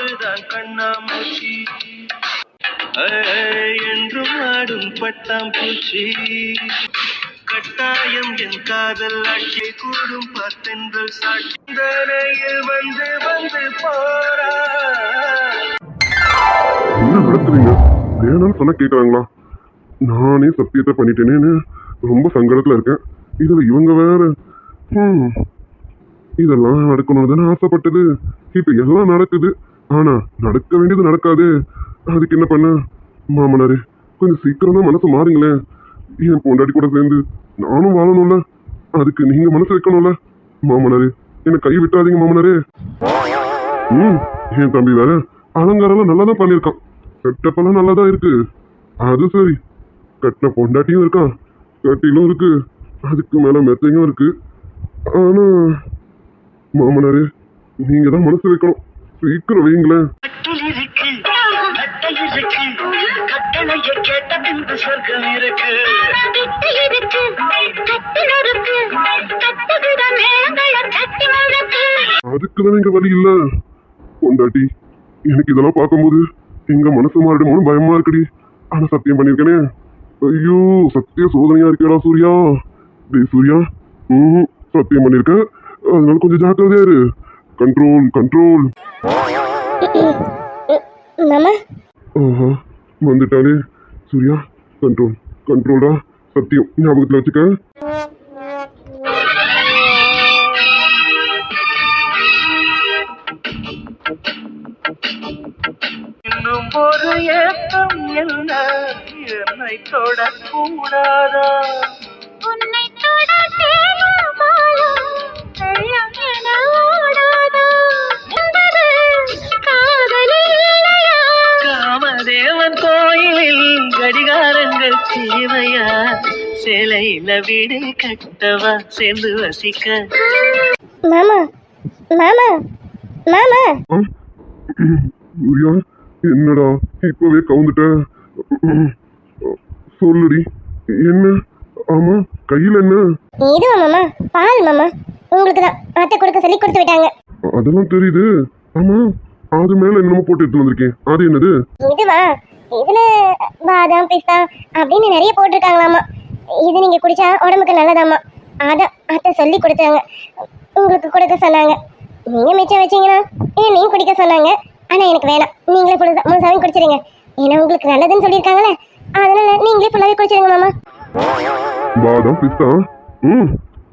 இதுதான் கண்ணாமூச்சி என்றும் ஆடும் பட்டாம்பூச்சி கட்டாயம் என் காதல் ஆட்சி கூடும் பார்த்தென்றல் சாட்சியில் வந்து வந்து போறா. என்ன நடக்குதுங்க? வேணும்னு சொன்னா கேக்குறாங்களா? நானே சத்தியத்தை பண்ணிட்டேனேன்னு ரொம்ப சங்கடத்துல இருக்கேன். இதுல இவங்க வேற இதெல்லாம் நடக்கணும்னு தானே ஆசைப்பட்டது. இப்ப எல்லாம் நடக்குது. ஆனா நடக்க வேண்டியது நடக்காது. அதுக்கு என்ன பண்ண? மாமனாரே, கொஞ்சம் சீக்கிரம் தான் மனசு மாறுங்களேன். என் பொண்டாட்டி கூட சேர்ந்து நானும் வாழணும்ல. அதுக்கு நீங்க மனசு வைக்கணும்ல. மாமனாரே, என்ன கை விட்டாதீங்க மாமனாரே. என் தம்பி வேற அலங்காரம் நல்லா தான் பண்ணியிருக்கான். செட்டப்பெல்லாம் நல்லா தான் இருக்கு. அது சரி, கட்டின பொண்டாட்டியும் இருக்கான், கட்டிலும் இருக்கு, அதுக்கு மேல மெத்தையும் இருக்கு. ஆனா மாமனாரே, நீங்க தான் மனசு வைக்கணும். சீக்கிரம் வைங்களேன். அதுக்குதான் இங்க வழி இல்ல. பொண்டாட்டி, எனக்கு இதெல்லாம் பார்க்கும்போது எங்க மனசு மாறிடுமோன்னு பயமா இருக்குடி. ஆனா சத்தியம் பண்ணிருக்கேனே. ஐயோ, சத்திய சோதனையா இருக்கேடா சூர்யா. டேய் சூர்யா, சத்தியம் பண்ணிருக்க. அதனால கொஞ்சம் ஜாக்கிரதையா இரு. Control control. ஆஹா, வந்துட்டாலே. சூர்யா, கண்ட்ரோல் கண்ட்ரோல்டா. சத்தியம் ஞாபகத்துல வச்சுக்க. இன்னும் ஒரு ஏக்கம் என்ன என்னை தொடக்கூடாதா? உன்னை தொட காமதேவன் கோயிலில் கடிகாரங்கள் தேவையா? சிலையில வீடு கட்டவா சேர்ந்து வசிக்க? மாமா மாமா மாமா. சூர்யா, என்னடா இப்பவே கவுந்துட்ட? சொல்லுடி, என்ன? ஆமா, கையில என்ன? இதுவா மாமா? பால் மாமா, உங்களுக்கு தான் அத்தை கொடுக்க சொல்லி கொடுத்து விட்டாங்க. அதெல்லாம் தெரியுது. ஆமா, அது மேல என்னமோ போட்டு எடுத்து வந்திருக்கேன். அது என்னது? இதுவா? இதுல பாதாம் பிஸ்தா அப்படின்னு நிறைய போட்டிருக்காங்களாமா. இது நீங்க குடிச்சா உடம்புக்கு நல்லதாமா. அதான் அத்தை சொல்லி கொடுத்தாங்க, உங்களுக்கு கொடுக்க சொன்னாங்க. நீங்க மிச்சம் வச்சீங்கன்னா நீங்க குடிக்க சொன்னாங்க. ஆனா எனக்கு வேணாம், நீங்களே முழுசாவே குடிச்சிருங்க. ஏன்னா உங்களுக்கு நல்லதுன்னு சொல்லியிருக்காங்களே, அதனால நீங்களே ஃபுல்லாவே குடிச்சிருங்க மாமா. பாதாம் பிஸ்தா?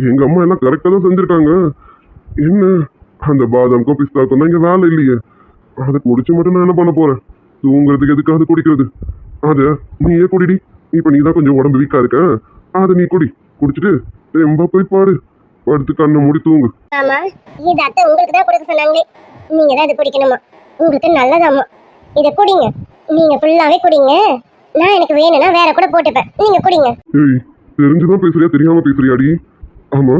எங்க அம்மா எல்லாம் கரெக்டா தான் செஞ்சிருக்காங்க. என்ன, அந்த பாதாம்க்கும் பிஸ்தாக்கும் தான் இங்க வேலை இல்லையே. அதை குடிச்சு மட்டும் நான் என்ன பண்ண போறேன்? தூங்குறதுக்கு எதுக்காக குடிக்கிறது? அத நீயே குடிடி. இப்ப நீ தான் கொஞ்சம் உடம்பு வீக்கா இருக்க. அதை நீ குடிச்சிட்டு ரொம்ப போய் பாரு, படுத்து கண்ணை மூடி தூங்கு. ஆமா, இது அத்தை உங்களுக்கு தான் கொடுக்க சொன்னாங்களே, நீங்க தான் இது குடிக்கணுமா. உங்களுக்கு நல்லதாமா, இதை குடிங்க. நீங்க ஃபுல்லாவே குடிங்க. நான் எனக்கு வேணும்னா வேற கூட போட்டுப்பேன், நீங்க குடிங்க. ஏய், தெரிஞ்சுதான் பேசுறியா தெரியாம பேசுறியாடி? ஆமா,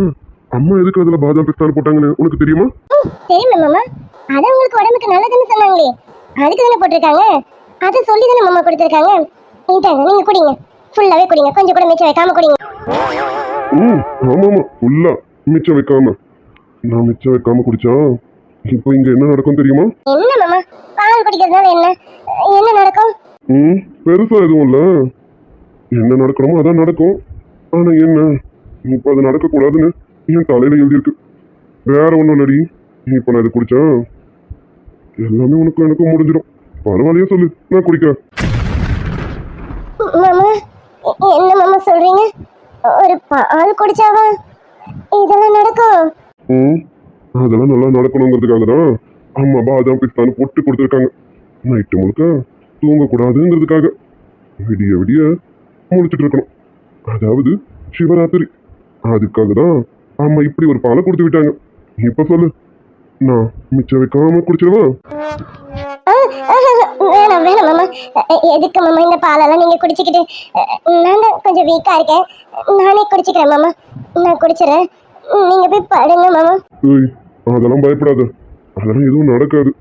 அம்மா எதுக்கு அதுல பாதாம் பிஸ்தான்னு போட்டாங்கன்னு உனக்கு தெரியுமா? தெரியுமா மாமா? அது உங்களுக்கு உடம்புக்கு நல்லதுன்னு சொன்னாங்களே, அதுக்கு தானே போட்டிருக்காங்க. அதை சொல்லி தானே மாமா கொடுத்துருக்காங்க. நீங்க குடிங்க, ஃபுல்லாவே குடிங்க, கொஞ்சம் கூட மிச்சம் வைக்காம குடிங்க. ஆமாமா, ஃபுல்லா மிச்சம் வைக்காம. நான் மிச்சம் வைக்காம குடிச்சா இப்போ இங்க என்ன நடக்கும் தெரியுமா? என்ன மாமா, பால் குடிக்கிறதுனால என்ன நடக்கும்? பெருசா எதுவும் இல்ல. என்ன நடக்கணுமோ அதான் நடக்கும். ஆனா என்ன, இப்ப அது நடக்க கூடாதுன்னு என் தலையில எழுதியிருக்கு. வேற ஒண்ணும் இல்லடி. இப்ப நான் இது குடிச்சா எல்லாமே உனக்கு எனக்கும் முடிஞ்சிடும். பரவாயில்லையா சொல்லு, நான் குடிக்கிறேன். மாமா, என்ன மாமா சொல்றீங்க? ஒரு பால் குடிச்சாவா இதெல்லாம் நடக்கும்? அதெல்லாம் நல்லா நடக்கணுங்கிறதுக்காக தான் அம்மா பாதாம் பிஸ்தான்னு போட்டு கொடுத்துருக்காங்க. நைட்டு முழுக்க தூங்கக்கூடாதுங்கிறதுக்காக விடிய விடிய முழிச்சிட்டு இருக்கணும். அதாவது சிவராத்திரி. அதுக்காக தான் அம்மா இப்படி ஒரு பாலை கொடுத்து விட்டாங்க. இப்ப சொல்லு, நான் மிச்சம் வைக்காம குடிச்சிருவா? வேணாம் வேணாம் மாமா. எதுக்கு மாமா இந்த பாலெல்லாம் நீங்க குடிச்சுக்கிட்டு? நான் தான் கொஞ்சம் வீக்கா இருக்கேன், நானே குடிச்சுக்கிறேன் மாமா. நான் குடிச்சிடறேன், நீங்க போய் படுங்க மாமா. அதெல்லாம் பயப்படாத, அதெல்லாம் எதுவும் நடக்காது.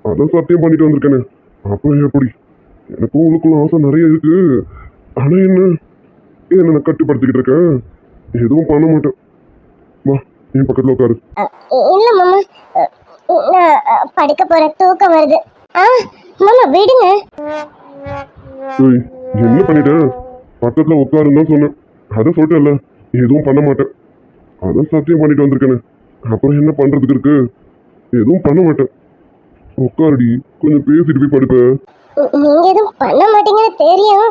அதான் சத்தியம் பண்ணிட்டு வந்திருக்கேனே. அப்புறம் எப்படி? எனக்கும் உங்களுக்குள்ள ஆசை நிறைய இருக்கு. ஆனா என்ன நான் கட்டுப்படுத்திக்கிட்டு இருக்கேன். எதுவும் பண்ண மாட்டேன். வா, என் பக்கத்துல உட்காரு. இல்ல மாமா, நான் படுக்க போறேன், தூக்கம் வருது. ஆ மாமா விடுங்க. ஏய், என்ன பண்ணிட்ட? பக்கத்துல உட்காருன்னு தான் சொன்னேன். அதை சொல்லிட்டேன்ல, எதுவும் பண்ண மாட்டேன். அதான் சத்தியம் பண்ணிட்டு வந்திருக்கேனே. அப்புறம் என்ன பண்றதுக்கு இருக்கு? எதுவும் பண்ண மாட்டேன். உட்காருடி, கொஞ்சம் பேசிட்டு போய் படுப்ப. நீங்க எதுவும் பண்ண மாட்டீங்கன்னு தெரியும்,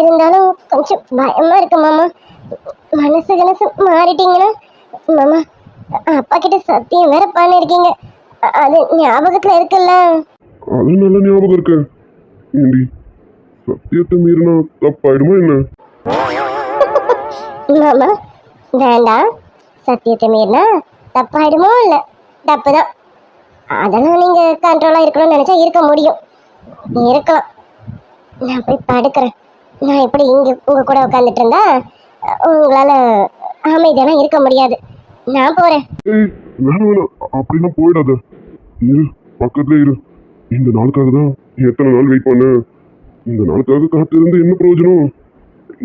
இருந்தாலும் கொஞ்சம் பயமா இருக்கு மாமா. மனசு மாறிட்டீங்கன்னா மாமா, அப்பா கிட்ட சத்தியம் வேற பண்ணிருக்கீங்க, அது ஞாபகத்துல இருக்குல்ல? அது நல்ல ஞாபகம் இருக்கு. ஏண்டி, சத்தியத்தை மீறினா தப்பாயிடுமா என்ன? மாமா வேண்டாம், சத்தியத்தை மீறினா தப்பாயிடுமோ? இல்ல தப்புதான். அதெல்லாம் நீங்க கண்ட்ரோலா இருக்கணும்னு நினைச்சா இருக்க முடியும், இருக்கலாம். நான் போய் படுக்கிறேன். நான் எப்படி இங்க உங்க கூட உட்காந்துட்டு இருந்தா உங்களால அமைதியெல்லாம் இருக்க முடியாது. நான் போறேன். ஏய், வேணாம் வேணாம், அப்படிலாம் போயிடாத. இரு, பக்கத்துல இரு. இந்த நாளுக்காக தான் எத்தனை நாள் வெயிட் பண்ண. இந்த நாளுக்காக காத்திருந்து என்ன பிரயோஜனம்?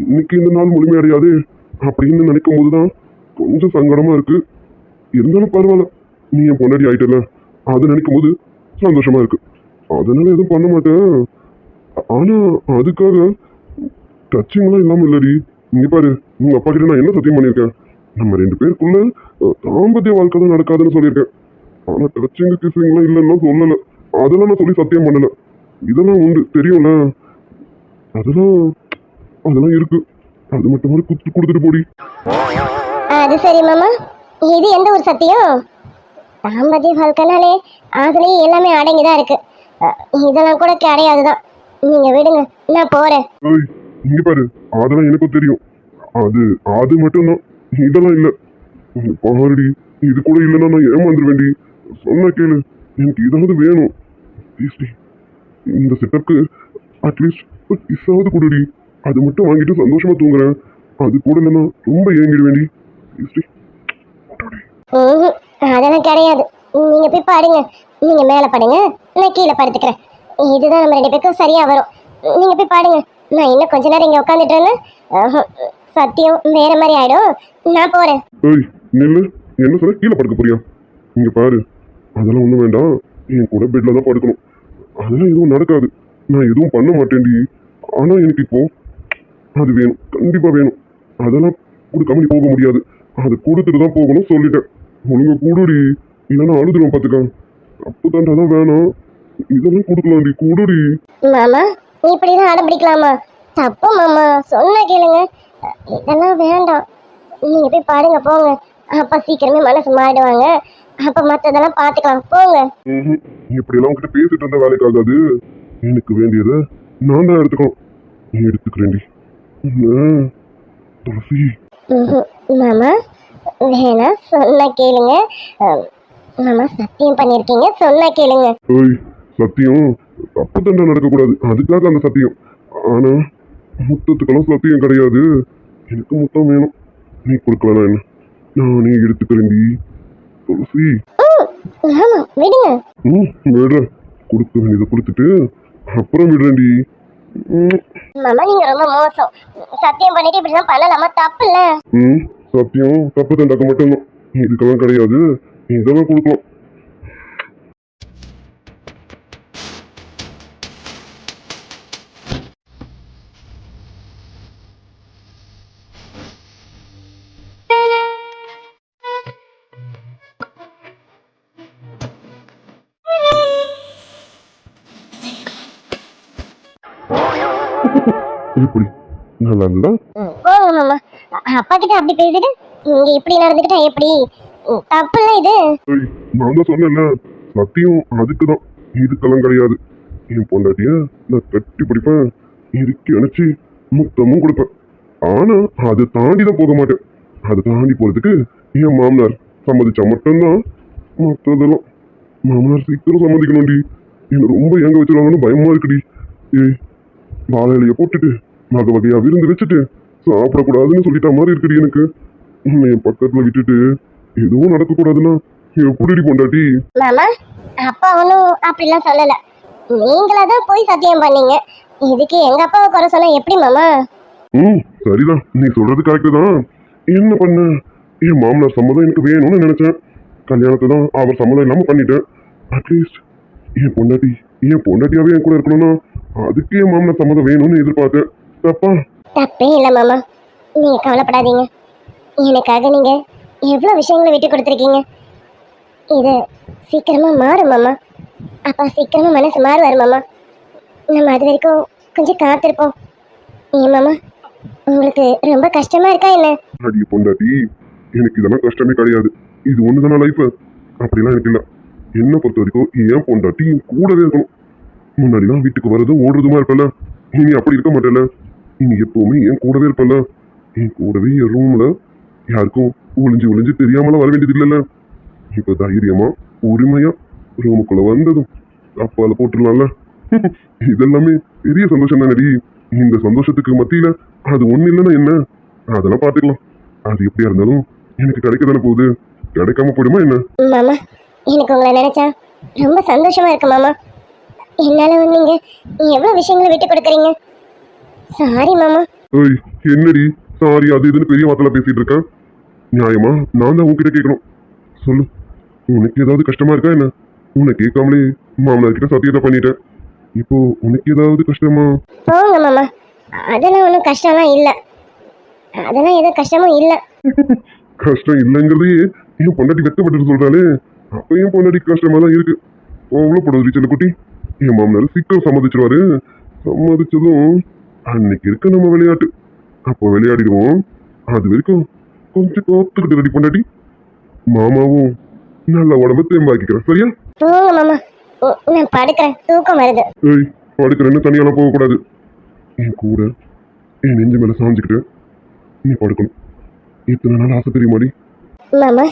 இன்னைக்கு இந்த நாள் முழுமையடையாது அப்படின்னு நினைக்கும் போதுதான் கொஞ்சம் சங்கடமா இருக்கு. இருந்தாலும் பரவாயில்ல, நீ என் பொண்டாடி ஆயிட்டல, அதை நினைக்கும் போது சந்தோஷமா இருக்கு. அதனால எதுவும் பண்ண மாட்டேன். ஆனா அதுக்காக டச்சிங்லாம் இல்லாம இல்லடி. இங்க பாரு, உங்க அப்பா கிட்ட நான் என்ன சத்தியம் பண்ணியிருக்கேன்? நம்ம 2 பேருக்குள்ள தாம்பத்திய வாழ்க்கை தான் நடக்காதுன்னு சொல்லியிருக்கேன். ஆனா டச்சிங் கிசிங்லாம் இல்லைன்னா சொல்லல. அதெல்லாம் நான் சொல்லி சத்தியம் பண்ணல. இதெல்லாம் உண்டு, தெரியும்ல. அதெல்லாம் அதெல்லாம் இருக்கு. அது மட்டும் மாதிரி கொடுத்துட்டு போடி. அது சரி மாமா, இது எந்த ஒரு சத்தியம்? தாம்பத்திய வாழ்க்கைனாலே அதுலயே எல்லாமே அடங்கிதான் இருக்கு. இதெல்லாம் கூட கிடையாதுதான். நீங்க விடுங்க, நான் போறேன். ஏய், இங்க பாரு, அதெல்லாம் எனக்கும் தெரியும். அது அது மட்டும்தான், இதெல்லாம் இல்ல. இங்க பாருடி, இது கூட இல்லைன்னா நான் ஏமாந்துருவேண்டி. சொன்னா கேளு, எனக்கு இதாவது வேணும். Please டி, இந்த செட்டப்க்கு அட்லீஸ்ட் ஒரு கிஸ்ஸாவது கொடுடி. அது மட்டும் வாங்கிட்டு சந்தோஷமா தூங்குறேன். அது கூட இல்லைன்னா ரொம்ப ஏங்கிடுவேண்டி. Please D. ம்ஹும், அதெல்லாம் கிடையாது. நீங்க போய் பாடுங்க, நீங்க மேல படுங்க, நான் கீழே படுத்துக்கிறேன். இதுதான் நம்ம 2 பேருக்கும் சரியா வரும். நீங்க போய் பாடுங்க, நான் இன்னும் கொஞ்ச நேரம் இங்க உட்காந்துட்டு இருந்தேன், சத்தியம் வேற மாதிரி ஆயிடும். நான் போறேன். ஏய், நில்லு. என்ன சொல்ல? கீழே படுக்க போறியா? இங்க பாரு, அதெல்லாம் ஒண்ணும் வேண்டாம். என் கூட பெட்ல தான் படுக்கணும். அதெல்லாம் எதுவும் நடக்காது. நான் எதுவும் பண்ண மாட்டேன்டி. ஆனா எனக்கு இப்போ அது வேணும், கண்டிப்பா வேணும். அதெல்லாம் கொடுக்காம நீ போக முடியாது. அது கொடுத்துட்டு தான் போகணும் சொல்லிட்டேன். ஒழுங்கா கூடுடி, இல்லைன்னா அழுதுருவேன் பாத்துக்க. தப்பு தாண்டா தான் வேணாம். இதெல்லாம் கொடுக்கலாம்டி, கூடுடி. மாமா இப்படிதான் அடம் பிடிக்கலாமா? தப்பு மாமா, சொன்னா கேளுங்க. இதெல்லாம் வேண்டாம், நீங்க போய் பாடுங்க, போங்க. அப்பா சீக்கிரமே மனசு மாறிடுவாங்க. அப்ப மத்ததெல்லாம் பாத்துக்கலாம், போங்க. இப்படி எல்லாம் உங்ககிட்ட பேசிட்டு இருந்த வேலைக்கு ஆகாது. எனக்கு வேண்டியதை நான் தான் எடுத்துக்கணும். நீ எடுத்துக்கிறேன்டி. துளசி. மாமா வேணா, சொன்னா கேளுங்க. மாமா சத்தியம் பண்ணிருக்கீங்க, சொன்னா கேளுங்க. ஏய், சத்தியம் தப்பு தண்டை நடக்கக்கூடாது, அதுக்காக அந்த சத்தியம். ஆனா முத்தத்துக்கெல்லாம் சத்தியம் கிடையாது. எனக்கு முத்தம் வேணும். நீ கொடுக்கலாம் என்ன, நானே எடுத்துக்கிறேன்டி துளசி. மாமா விடுங்க. விடுறேன். கொடுக்க வேண்டியதை கொடுத்துட்டு அப்புறம் விடுறேன்டி. மாமா நீங்க ரொம்ப மோசம். சத்தியம் பண்ணிட்டு இப்படிதான் பண்ணலாமா? தப்பு இல்ல. சத்தியம் தப்பு தண்டாக்க மட்டும்தான், இதுக்கெல்லாம் கிடையாது. இதெல்லாம் கொடுக்கலாம். இப்படி நல்லா இருந்தா போங்க மாமா. அப்பா கிட்ட அப்படி பேசிட்டு இங்க இப்படி நடந்துக்கிட்டா எப்படி? தப்பு இல்ல இது. ஏய், நான் தான் சொன்னேன்ல, சத்தியம் அதுக்குதான், இதுக்கெல்லாம் கிடையாது. என் பொண்டாட்டிய நான் கட்டி பிடிப்பேன், இறுக்கி அணைச்சி முத்தமும் கொடுப்பேன். ஆனா அதை தாண்டி தான் போக மாட்டேன். அதை தாண்டி போறதுக்கு என் மாமனார் சம்மதிச்சா மட்டும்தான். மற்றதெல்லாம் மாமனார் சீக்கிரம் சம்மதிக்கணும்டி. என்ன ரொம்ப ஏங்க வச்சிருவாங்கன்னு பயமா இருக்குடி. ஏய், வாழை இலைய போட்டுட்டு வகை வகையா விருந்து வச்சுட்டு சாப்பிடக்கூடாதுன்னு சொல்லிட்ட மாதிரி இருக்குடி எனக்கு. உன்னை என் பக்கத்துல விட்டுட்டு எதுவும் நடக்கக்கூடாதுன்னா எப்படி பொண்டாட்டி? மாமா அப்பா ஒன்றும் அப்படிலாம் சொல்லல, நீங்களா தான் போய் சத்தியம் பண்ணீங்க. இதுக்கு எங்க அப்பாவை குறை சொன்னா எப்படி மாமா? சரிதான், நீ சொல்றது கரெக்டு தான். என்ன பண்ண, என் மாமனார் சம்மதம் எனக்கு வேணும்னு நினைச்சேன். கல்யாணத்தை தான் அவர் சம்மதம் இல்லாம பண்ணிட்டேன். அட்லீஸ்ட் என் பொண்டாட்டி என் பொண்டாட்டியாவே என் கூட இருக்கணும்னா அதுக்கு என் மாமனார் சம்மதம் வேணும்னு எதிர்பார்த்தேன். தப்பா? தப்பே இல்லை மாமா, நீங்க கவலைப்படாதீங்க. எனக்காக நீங்க எவ்வளவு விஷயங்களை விட்டு கொடுத்துருக்கீங்க. இது சீக்கிரமா மாறும் மாமா. அப்பா சீக்கிரமா மனசு மாறுவார் மாமா. நம்ம அது வரைக்கும் கொஞ்சம் காத்திருப்போம். ஏன் மாமா, உங்களுக்கு ரொம்ப கஷ்டமா இருக்கா என்ன? அடி பொண்டாட்டி, எனக்கு இதெல்லாம் கஷ்டமே கிடையாது. இது ஒண்ணுதான லைஃப். அப்படிலாம் எனக்கு இல்ல. என்ன பொறுத்த வரைக்கும் என் பொண்டாட்டி என் கூடவே இருக்கணும். முன்னாடிலாம் வீட்டுக்கு வர்றதும் ஓடுறதுமா இருப்பல, இனி அப்படி இருக்க மாட்டேல. இனி எப்பவுமே என் கூடவே இருப்பல. என் கூடவே என் ரூம்ல யாருக்கும் ஒளிஞ்சு ஒளிஞ்சு தெரியாமலாம் வர வேண்டியது இல்லைல்ல. இப்ப தைரியமா உரிமையா ரூமுக்குள்ள வந்ததும் அப்பால போட்டுடலாம்ல. இதெல்லாமே பெரிய சந்தோஷம் தானடி. இந்த சந்தோஷத்துக்கு மத்தியில அது ஒண்ணு இல்லைன்னா என்ன, அதெல்லாம் பாத்துக்கலாம். அது எப்படியா இருந்தாலும் எனக்கு கிடைக்க தானே போகுது. கிடைக்காம போயிடுமா என்ன? மாமா, எனக்கு உங்களை நினைச்சா ரொம்ப சந்தோஷமா இருக்கு மாமா. என்னால நீங்க எவ்வளவு விஷயங்களை விட்டு கொடுக்குறீங்க. சாரி மாமா. ஏய், என்னடி சாரி அது இதுன்னு பெரிய வார்த்தைலாம் பேசிட்டு இருக்கேன். நியாயமா நான் தான் உன்கிட்ட கேட்கணும். சொல்லு, உனக்கு ஏதாவது கஷ்டமா இருக்கா என்ன? உன்னை கேட்காமலே மாமனார் கிட்ட சத்தியத்தை பண்ணிட்டேன். இப்போ உனக்கு ஏதாவது கஷ்டமா? போங்க மாமா, அதெல்லாம் ஒன்றும் கஷ்டம்லாம் இல்லை. அதெல்லாம் எதுவும் கஷ்டமும் இல்லை. கஷ்டம் இல்லைங்கிறதையே என் பொண்டாட்டி வெக்கப்பட்டு சொல்றாளே. அப்ப என் பொண்டாட்டி கஷ்டமா தான் இருக்கு. அவ்வளோ போடுறது சின்ன குட்டி. என் மாமனார் சீக்கிரம் சம்மதிச்சிருவாரு. சம்மதிச்சதும் அன்னைக்கு இருக்க நம்ம விளையாட்டு. அப்போ விளையாடிடுவோம். அது வரைக்கும் கொஞ்சம் காத்துக்கிட்டு ரெடி பொண்டாட்டி. மாமாவும் நல்ல உடம்ப தேம்பாக்கிக்கிறேன், சரியா? போங்க மாமா, நான் படுக்கிறேன், தூக்கம் வருது. ஏய், படுக்கிறேன்னு தனியாலாம் போகக்கூடாது. என் கூட என் நெஞ்சு மேல சாஞ்சுக்கிட்டு நீ படுக்கணும். இத்தனை நாள் ஆசை தெரியுமாடி? மாமா,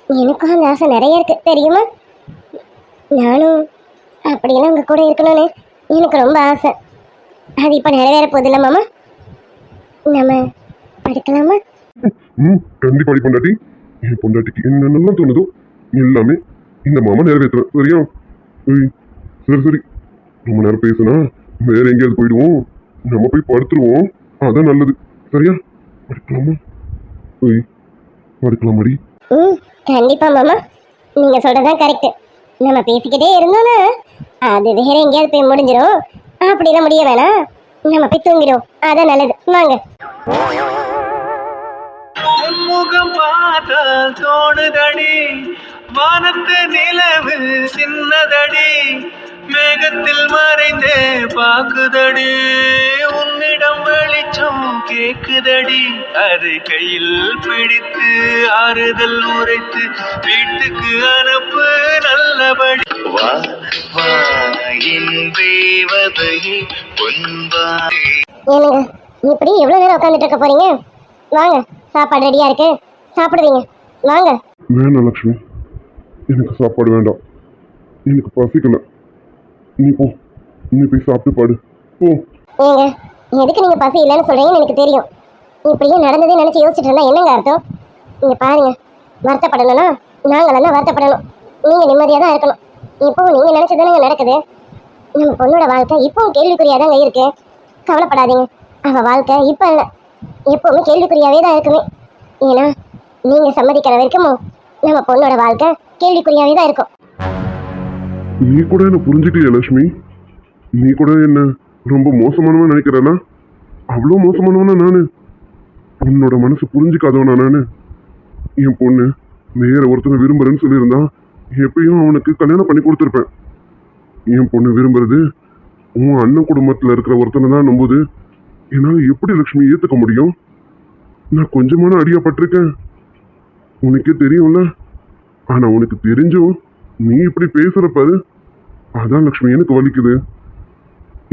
எனக்கும் அந்த ஆசை நிறைய இருக்கு தெரியுமா? நானும் அப்படியெல்லாம் உங்க கூட இருக்கணும்னு எனக்கு ரொம்ப ஆசை. அது இப்போ நிறைவேற போதில்ல மாமா. நம்ம படுக்கலாமா? கண்டிப்பா அடி பொண்டாட்டி. என் பொண்டாட்டிக்கு என்னென்னலாம் தோணுதோ எல்லாமே இந்த மாமா நிறைவேற்றுறேன், சரியா? ஏய், சரி சரி, ரொம்ப நேரம் பேசுனா வேற எங்கேயாவது போயிடுவோம். நம்ம போய் படுத்துருவோம், அதான் நல்லது, சரியா? படுக்கலாமா? ஏய், படுக்கலாமாடி? கண்டிப்பா மாமா, நீங்க சொல்றதுதான் கரெக்ட். நம்ம பேசிக்கிட்டே இருந்தோம்னா அது வேற எங்கேயாவது போய் முடிஞ்சிடும். அப்படிலாம் முடிய வேணாம், நம்ம போய் தூங்கிடுவோம், அதான் நல்லது. வாங்க. முகம் பார்த்தால் தோணுதடி, வானத்து நிலவு சின்னதடி, மேகத்தில் மறைந்தே பாக்குதடி, உன்னிடம் வெளிச்சம் கேக்குதடி, அதை கையில் பிடித்து ஆறுதல் உரைத்து வீட்டுக்கு அனுப்பு நல்லபடி. வா வா என் தேவதையே பொன்வாய். ஏனுங்க, இப்படி எவ்வளவு நேரம் உட்காந்துட்டு இருக்க போறீங்க? வாங்க, சாப்பாடு ரெடியா இருக்கு, சாப்பிடுவீங்க, வாங்க. வேணாம் லக்ஷ்மி, எனக்கு சாப்பாடு வேண்டாம். எனக்கு பசிக்கல. நீ போ, நீ போய் சாப்பிட்டு பாடு போ. ஏங்க, எதுக்கு நீங்க பசி இல்லைன்னு சொல்றீங்கன்னு எனக்கு தெரியும். இப்படியே நடந்ததே நினைச்சு யோசிச்சுட்டு இருந்தா என்னங்க அர்த்தம்? நீங்க பாருங்க, வருத்தப்படணும்னா நாங்களெல்லாம் தான் வருத்தப்படணும். நீங்க நிம்மதியா தான் இருக்கணும். இப்பவும் நீங்க நினைச்சதானங்க நடக்குது. நம்ம பொண்ணோட வாழ்க்கை இப்பவும் கேள்விக்குறியாதாங்க இருக்கு. கவலைப்படாதீங்க, அவ வாழ்க்கை இப்ப இல்லை, எப்பவுமே கேள்விக்குறியாவே தான் இருக்குமே. ஏன்னா நீங்க சம்மதிக்கிற வரைக்கும் நம்ம பொண்ணோட வாழ்க்கை கேள்விக்குறியாவே தான் இருக்கும். நீ கூட என்ன புரிஞ்சுக்கலையா லட்சுமி? நீ கூட என்ன ரொம்ப மோசமானவன் நினைக்கிறனா? அவ்வளோ மோசமானவனா நானு? உன்னோட மனசு புரிஞ்சுக்காதவனா நானு? என் பொண்ணு வேற ஒருத்தனை விரும்புறேன்னு சொல்லியிருந்தா எப்பயும் அவனுக்கு கல்யாணம் பண்ணி கொடுத்துருப்பேன். என் பொண்ணு விரும்புறது உன் அண்ணன் குடும்பத்துல இருக்கிற ஒருத்தனை தான் நம்புது. என்னால எப்படி லட்சுமி ஏத்துக்க முடியும்? நான் கொஞ்சமான அடியா பட்டிருக்கேன், உனக்கே தெரியும்ல. ஆனா உனக்கு தெரிஞ்சும் நீ இப்படி பேசுற பாரு, அதான் லட்சுமி எனக்கு வலிக்குது.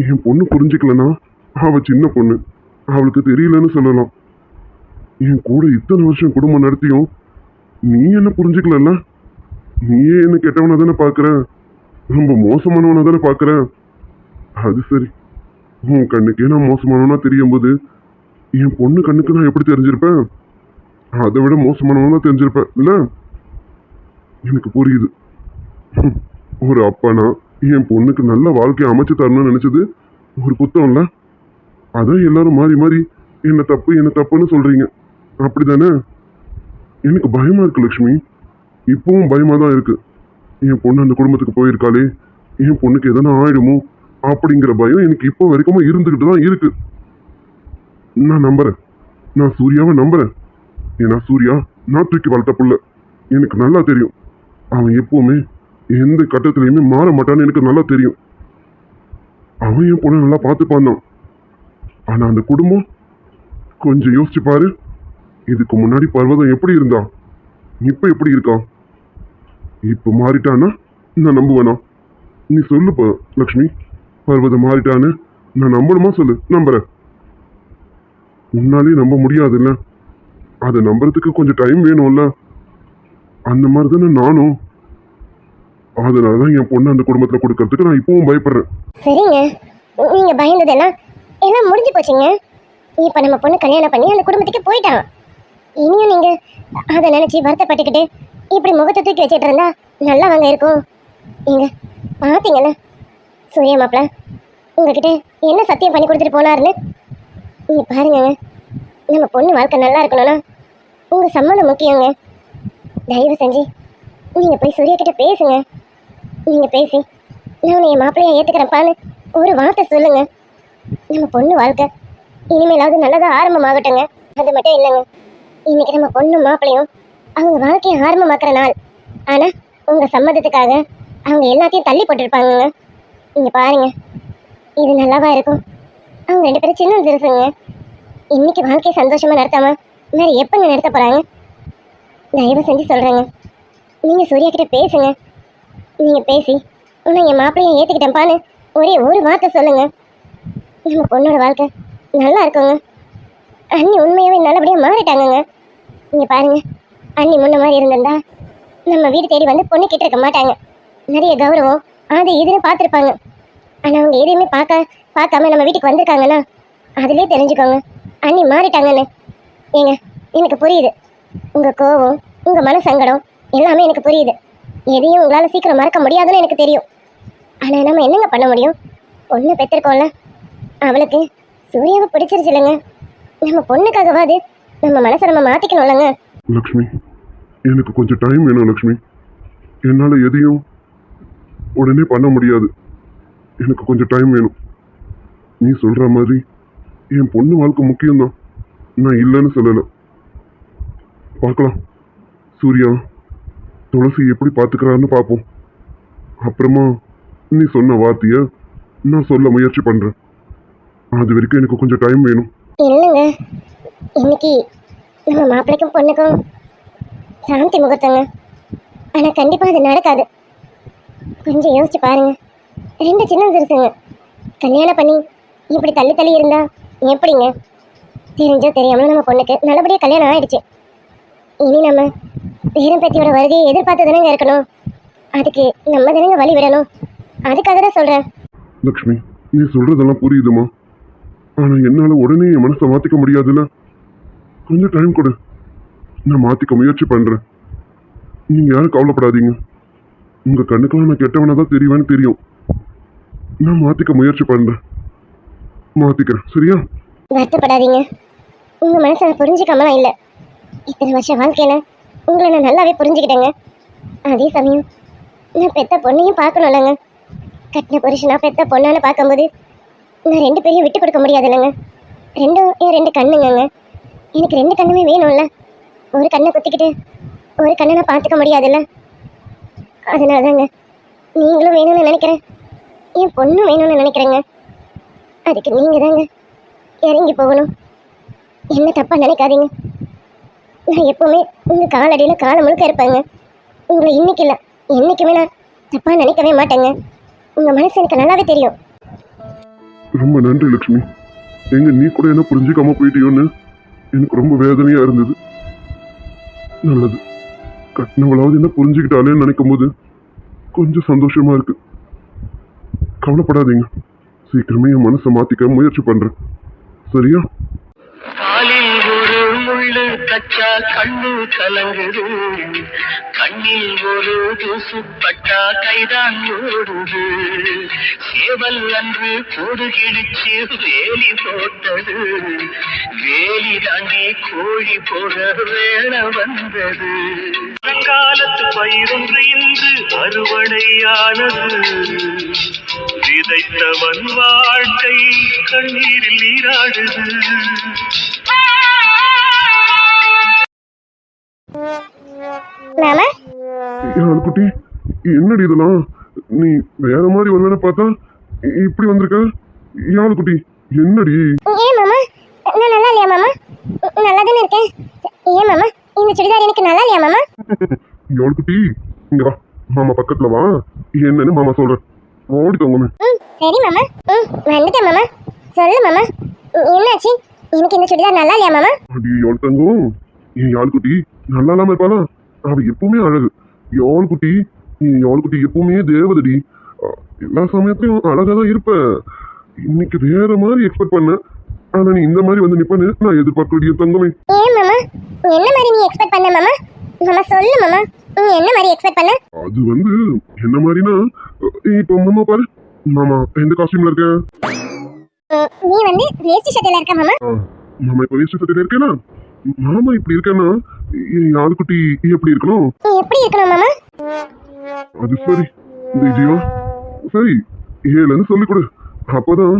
என் பொண்ணு புரிஞ்சுக்கலனா அவ சின்ன பொண்ணு, அவளுக்கு தெரியலன்னு சொல்லலாம். என் கூட இத்தனை வருஷம் குடும்பம் நடத்தியும் நீ என்ன புரிஞ்சுக்கல. நீயே என்ன கெட்டவனா தானே பாக்குற, ரொம்ப மோசமானவனா தானே பாக்குற. அது சரி, உன் கண்ணுக்கே நான் மோசமானவனா தெரியும் போது என் பொண்ணு கண்ணுக்கு நான் எப்படி தெரிஞ்சிருப்பேன்? அதை விட மோசமானவனா தெரிஞ்சிருப்பேன் இல்ல? எனக்கு புரியுது. ஒரு அப்பானா என் பொண்ணுக்கு நல்ல வாழ்க்கையை அமைச்சு தரணும்னு நினைச்சது ஒரு குத்தம் இல்ல. அதான் எல்லாரும் மாறி மாறி என்ன தப்பு என்ன தப்புன்னு சொல்றீங்க, அப்படிதானே? எனக்கு பயமா இருக்கு லட்சுமி, இப்பவும் பயமா தான் இருக்கு. என் பொண்ணு அந்த குடும்பத்துக்கு போயிருக்காளே, என் பொண்ணுக்கு எதனா ஆயிடுமோ அப்படிங்கிற பயம் எனக்கு இப்போ வரைக்கும் இருந்துகிட்டு தான் இருக்கு. நான் நம்புறேன், நான் சூர்யாவை நம்புறேன். ஏன்னா சூர்யா நான் தூக்கி வளர்த்த புள்ள, எனக்கு நல்லா தெரியும். அவன் எப்பவுமே எந்த கட்டத்திலையுமே மாற மாட்டான்னு எனக்கு நல்லா தெரியும். அவன் என் பொண்ணை நல்லா பார்த்துப்பான் தான். ஆனா அந்த குடும்பம் கொஞ்சம் யோசிச்சு பாரு. இதுக்கு முன்னாடி பர்வதம் எப்படி இருந்தா, இப்ப எப்படி இருக்கா? இப்ப மாறிட்டானா நான் நம்புவேனா? நீ சொல்லுப்ப லக்ஷ்மி, பர்வதம் மாறிட்டான்னு நான் நம்பணுமா? சொல்லு, நம்புறேன். உன்னாலே நம்ப முடியாதுல்ல, அதை நம்புறதுக்கு கொஞ்சம் டைம் வேணும்ல. அந்த மாதிரி தானே நானும். அதனாலதான் என் பொண்ணு அந்த குடும்பத்துல கொடுக்கறதுக்கு நான் இப்பவும் பயப்படுறேன். சரிங்க, நீங்க பயந்ததெல்லாம் எல்லாம் முடிஞ்சு போச்சுங்க. இப்ப நம்ம பொண்ணு கல்யாணம் பண்ணி அந்த குடும்பத்துக்கு போயிட்டான். இனியும் நீங்க அதை நினைச்சு வருத்தப்பட்டுக்கிட்டு இப்படி முகத்தை தூக்கி வச்சுட்டு இருந்தா நல்லா வாங்க இருக்கும். நீங்க பாத்தீங்கல்ல சூர்யா மாப்பிள்ள உங்ககிட்ட என்ன சத்தியம் பண்ணி கொடுத்துட்டு போனாருன்னு. நீங்க பாருங்க, நம்ம பொண்ணு வாழ்க்கை நல்லா இருக்கணும்னா உங்க சம்மதம் முக்கியங்க. தயவு செஞ்சு நீங்க போய் சூர்யா கிட்ட பேசுங்க. நீங்க பேசி நான் என் மாப்பிள்ளைய ஏத்துக்கிறப்பான்னு ஒரு வார்த்தை சொல்லுங்க. நம்ம பொண்ணு வாழ்க்கை இனிமேலாவது நல்லதா ஆரம்பமாகட்டுங்க. அது மட்டும் இல்லைங்க, இன்னைக்கு நம்ம பொண்ணு மாப்பிள்ளையும் அவங்க வாழ்க்கையை ஆரம்பமாக்குற நாள். ஆனா உங்க சம்மதத்துக்காக அவங்க எல்லாத்தையும் தள்ளி போட்டுருப்பாங்க. நீங்க பாருங்க, இது நல்லாவா இருக்கும்? அவங்க 2 பேரும் சின்ன திருசுங்க. இன்னைக்கு வாழ்க்கையை சந்தோஷமா நடத்தாம வேற எப்பங்க நடத்த போறாங்க? தயவு செஞ்சு சொல்றேங்க, நீங்க சூர்யா கிட்ட பேசுங்க. நீங்க பேசி உன்னை என் மாப்பிள்ளைய ஏத்துக்கிட்டேன்பான்னு ஒரே ஒரு வார்த்தை சொல்லுங்க. நம்ம பொண்ணோட வாழ்க்கை நல்லா இருக்குங்க. அண்ணி உண்மையாவே நல்லபடியா மாறிட்டாங்கங்க. நீங்க பாருங்க, அண்ணி முன்ன மாதிரி இருந்திருந்தா நம்ம வீடு தேடி வந்து பொண்ணு கிட்ட இருக்க மாட்டாங்க. நிறைய கௌரவம் அது இதுன்னு பார்த்துருப்பாங்க. ஆனா அவங்க எதையுமே பார்க்காம நம்ம வீட்டுக்கு வந்திருக்காங்கன்னா அதுலயே தெரிஞ்சுக்கோங்க அண்ணி மாறிட்டாங்கன்னு. ஏங்க, எனக்கு புரியுது உங்க கோவம், உங்க மனசங்கடம் எல்லாமே எனக்கு புரியுது. எதையும் உங்களால சீக்கிரம் மறக்க முடியாதுன்னு எனக்கு தெரியும். ஆனா நம்ம என்னங்க பண்ண முடியும்? பொண்ணு பெற்றிருக்கோம்ல, அவளுக்கு சூர்யாவை பிடிச்சிருச்சு இல்லைங்க. நம்ம பொண்ணுக்காகவாது நம்ம மனசை நம்ம மாத்திக்கணும்லங்க. லக்ஷ்மி, எனக்கு கொஞ்சம் டைம் வேணும் லக்ஷ்மி. என்னால எதையும் உடனே பண்ண முடியாது. எனக்கு கொஞ்சம் டைம் வேணும். நீ சொல்ற மாதிரி என் பொண்ணு வாழ்க்கை முக்கியம்தான், நான் இல்லைன்னு சொல்லலை. பார்க்கலாம், சூர்யா துளசி எப்படி பார்த்துக்கிறான்னு பார்ப்போம். அப்புறமா நீ சொன்ன வார்த்தைய நான் சொல்ல முயற்சி பண்றேன். அது வரைக்கும் எனக்கு கொஞ்சம் டைம் வேணும். இல்லைங்க, இன்னைக்கு நம்ம மாப்பிள்ளைக்கும் பொண்ணுக்கும் சாந்தி முகூர்த்தங்க. ஆனா கண்டிப்பா அது நடக்காது. கொஞ்சம் யோசிச்சு பாருங்க. 2 சின்ன சிறுசுங்க கல்யாணம் பண்ணி இப்படி தள்ளி தள்ளி இருந்தா எப்படிங்க? தெரிஞ்சோ தெரியாமலும் நம்ம பொண்ணுக்கு நல்லபடியாக கல்யாணம் ஆயிடுச்சு. இனி நம்ம பேரன் பேத்தியோட வருகையை எதிர்பார்த்து தானேங்க இருக்கணும். அதுக்கு நம்ம தானேங்க வழி விடணும். அதுக்காக தான் சொல்றேன். லக்ஷ்மி, நீ சொல்றதெல்லாம் புரியுதுமா. ஆனா என்னால உடனே என் மனசை மாத்திக்க முடியாதுல்ல. கொஞ்சம் டைம் கொடு, நான் மாத்திக்க முயற்சி பண்றேன். நீங்க யாரும் கவலைப்படாதீங்க. உங்க கண்ணுக்கெல்லாம் நான் கெட்டவனா தான் தெரிவேன்னு தெரியும். நான் மாத்திக்க முயற்சி பண்றேன், மாத்திக்கிறேன். சரியா? வருத்தப்படாதீங்க. உங்க மனசை நான் புரிஞ்சுக்காமலாம் இல்லை. இத்தனை வருஷம் வாழ்க்கையில உங்களை நான் நல்லாவே புரிஞ்சுக்கிட்டேங்க. அதே சமயம் நான் பெத்த பொண்ணையும் பார்க்கணும்லங்க. கட்டின புருஷனா பெத்த பொண்ணான்னு பார்க்கும்போது நான் 2 பேரையும் விட்டு கொடுக்க முடியாது இல்லைங்க. என் 2 கண்ணுங்கங்க. எனக்கு 2 கண்ணுமே வேணும்ல. ஒரு கண்ணை குத்திக்கிட்டு ஒரு கண்ணை நான் பார்த்துக்க முடியாதுல்ல. அதனால தாங்க நீங்களும் வேணும்னு நினைக்கிறேன், என் பொண்ணும் வேணும்னு நினைக்கிறேங்க. அதுக்கு நீங்க தாங்க இறங்கி போகணும். என்ன தப்பா நினைக்காதீங்க. நான் எப்பவுமே உங்க காலடியில காலம் முழுக்க இருப்பேங்க. உங்களை இன்னைக்கு இல்லை என்னைக்குமே நான் தப்பா நினைக்கவே மாட்டேங்க. உங்க மனசு எனக்கு நல்லாவே தெரியும். ரொம்ப நன்றி லக்ஷ்மி. எங்க நீ கூட என்ன புரிஞ்சுக்காம போயிட்டியோன்னு எனக்கு ரொம்ப வேதனையா இருந்தது. நல்லது, கட்டினவளாவது என்ன புரிஞ்சுக்கிட்டாலேன்னு நினைக்கும் போது கொஞ்சம் சந்தோஷமா இருக்கு. கவலைப்படாதீங்க, சீக்கிரமே என் மனசை மாத்திக்க முயற்சி பண்றேன். சரியா? காலில் ஒரு முள்ளு கச்சா கண்ணு கலங்குது, கண்ணில் ஒரு தூசு பட்டா கைதான் ஓடுது. சேவல் அன்று கூடு கிழிச்சு வேலி போட்டது, வேலி தாண்டி கோழி போக வேள வந்தது. காலத்து பயிரொன்று இன்று அறுவடையானது. விதைத்தவன் வாழ்க்கை கண்ணீரில் நீராடுது. மாமா குட்டி, என்னடி இதெல்லாம்? நீ வேற மாதிரி வரலன்னு பார்த்தா இப்படி வந்திருக்க. யாழ் குட்டி, என்னடி? ஏன் மாமா நான் நல்லா இல்லையா மாமா? நல்லா தானே இருக்கேன். ஏன் மாமா இந்த சுடிதார் எனக்கு நல்லா இல்லையா மாமா? யாழ் குட்டி, இங்க வா, மாமா பக்கத்துல வா. என்னன்னு மாமா சொல்றேன். ஓடி தோங்கமே. சரி மாமா. வந்துட்டேன் மாமா. சொல்லு மாமா, என்னாச்சு? எனக்கு இந்த சுடிதார் நல்லா இல்லையா மாமா? அடி யாழ் தங்கம், என் யாழ் குட்டி நல்லா இல்லாம இருப்பாளா? அவ எப்பவுமே அழகு. யாழ் குட்டி, என் யாழ் குட்டி எப்பவுமே தேவதடி. எல்லா சமயத்தையும் அழகா தான் இருப்ப. இன்னைக்கு வேற மாதிரி எக்ஸ்பெக்ட் பண்ண. ஆனா நீ இந்த மாதிரி வந்து நிப்பன்னு நான் எதிர்பார்க்கக்கூடிய தங்கமே. ஏன் மாமா, என்ன மாதிரி நீ எக்ஸ்பெக்ட் பண்ண மாமா? மாமா சொல்லு மாமா, நீ என்ன மாதிரி எக்ஸ்பெக்ட் பண்ண? அது வந்து என்ன மாதிரினா, இப்போ மாமா பாரு, மாமா எந்த காஸ்டியூம்ல இருக்க? நீ வந்து வேஷ்டி சட்டையில இருக்க மாமா. மாமா இப்ப வேஷ்டி சட்டையில இருக்கேனா? மாமா இப்படி இருக்கேன்னா யாழ் குட்டி எப்படி இருக்கணும்? எப்படி இருக்கணும் மாமா? அது சரி ஜீவா, சரி ஏழுன்னு சொல்லிக் கொடு. அப்பதான்